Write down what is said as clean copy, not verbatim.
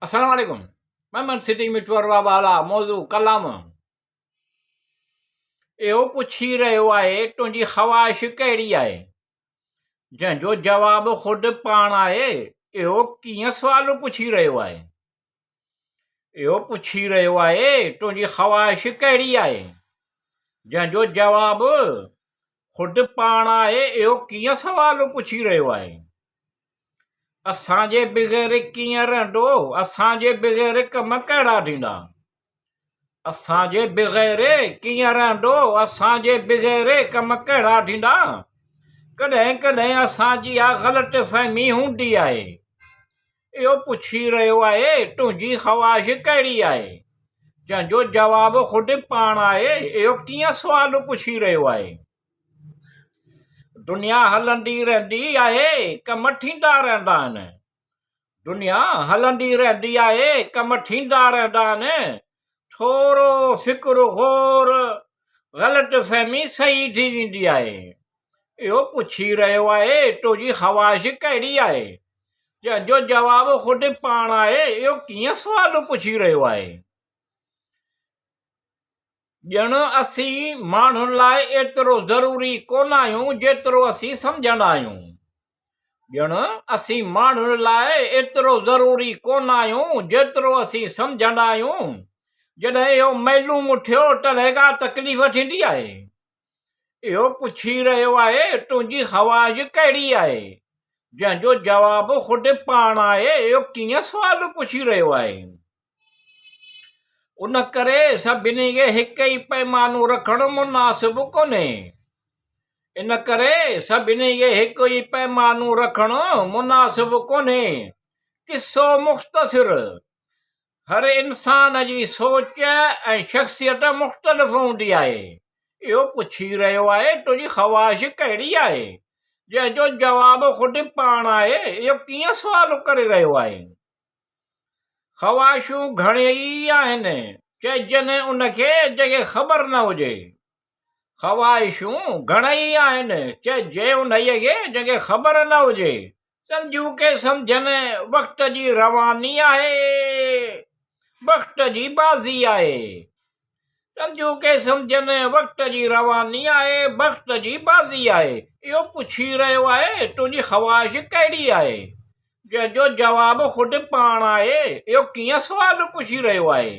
अस्सलाम वालेकुम। मैं सिटिंग में टूर वाला मौजू कलाम इहो पुछी रहियो आहे तुंहिंजी ख़्वाहिश कहिड़ी आहे, जंहिंजो जवाबु ख़ुदि पाण आहे। इहो कीअं सुवालु पुछी रहियो आहे? इहो पुछी रहियो आहे तुंहिंजी ख़्वाहिश कहिड़ी आहे, जंहिंजो जवाबु ख़ुदि पाण आहे। इहो कीअं सुवालु पुछी रहियो आहे? असांजे बग़ैर कीअं रहंदो? असांजे बग़ैर कम कहिड़ा थींदा? असांजे बग़ैर कीअं रहंदो? असांजे बग़ैर कम कहिड़ा थींदा? कॾहिं कॾहिं असांजी इहा ग़लति फ़हमी हूंदी आहे। इहो पुछी रहियो आहे तुंहिंजी ख़्वाहिश कहिड़ी आहे, जंहिंजो जवाबु ख़ुदि पाण आहे। इहो कीअं सुवालु पुछी रहियो आहे? दुनिया हलंदी रहंदी आहे, कम थींदा रहंदा आहिनि। दुनिया हलंदी रहंदी आहे, कम थींदा रहंदा आहिनि। थोरो फ़िक्रु गौर ग़लति फ़हमी सही थी वेंदी आहे। इहो पुछी रहियो आहे तुंहिंजी ख़्वाहिश कहिड़ी आहे, जंहिंजो जवाबु ख़ुदि पाण आहे। इहो कीअं सुवालु पुछी रहियो आहे? ॼण असीं माण्हुनि लाइ एतिरो ज़रूरी कोन आहियूं जेतिरो असीं सम्झंदा आहियूं। ॼण असीं माण्हुनि लाइ एतिरो ज़रूरी कोन आहियूं जेतिरो असीं सम्झंदा आहियूं। जॾहिं इहो मालूम थियो तॾहिं का तकलीफ़ थींदी आहे। इहो पुछी रहियो आहे तुंहिंजी ख़्वाहिश कहिड़ी आहे, जंहिंजो जवाबु ख़ुदि पाण आहे। इहो कीअं सुवालु पुछी रहियो आहे? उन करे सभिनी खे हिकु ई पैमानो रखणु मुनासिबु कोन्हे। इन करे सभिनी खे हिकु ई पैमानो रखणु मुनासिबु कोन्हे। किसो मुख़्तसिर। हर इंसान जी सोच ऐं शख़्सियत मुख़्तलिफ़ हूंदी आहे। इहो पुछी रहियो आहे तुंहिंजी ख़्वाहिश कहिड़ी आहे, जंहिंजो जवाबु ख़ुदि पाण आहे। इहो कीअं सुवालु करे रहियो आहे? ख़्वाहिशूं घणेई आहिनि, चइजनि उनखे जंहिंखे ख़बर न हुजे। ख़्वाहिशूं घणेई आहिनि, चइजे उन्हीअ खे जंहिंखे ख़बर न हुजे। सम्झूं के सम्झनि वक़्त जी रवानी आहे, वक़्त जी बाज़ी आहे। सम्झूं के सम्झनि वक़्त जी रवानी आहे, वक़्त जी बाज़ी आहे। इहो पुछी रहियो आहे तुंहिंजी ख़्वाहिश कहिड़ी आहे, जंहिंजो जवाबु ख़ुदि पाण आहे। इहो कीअं सुवालु पुछी रहियो आहे?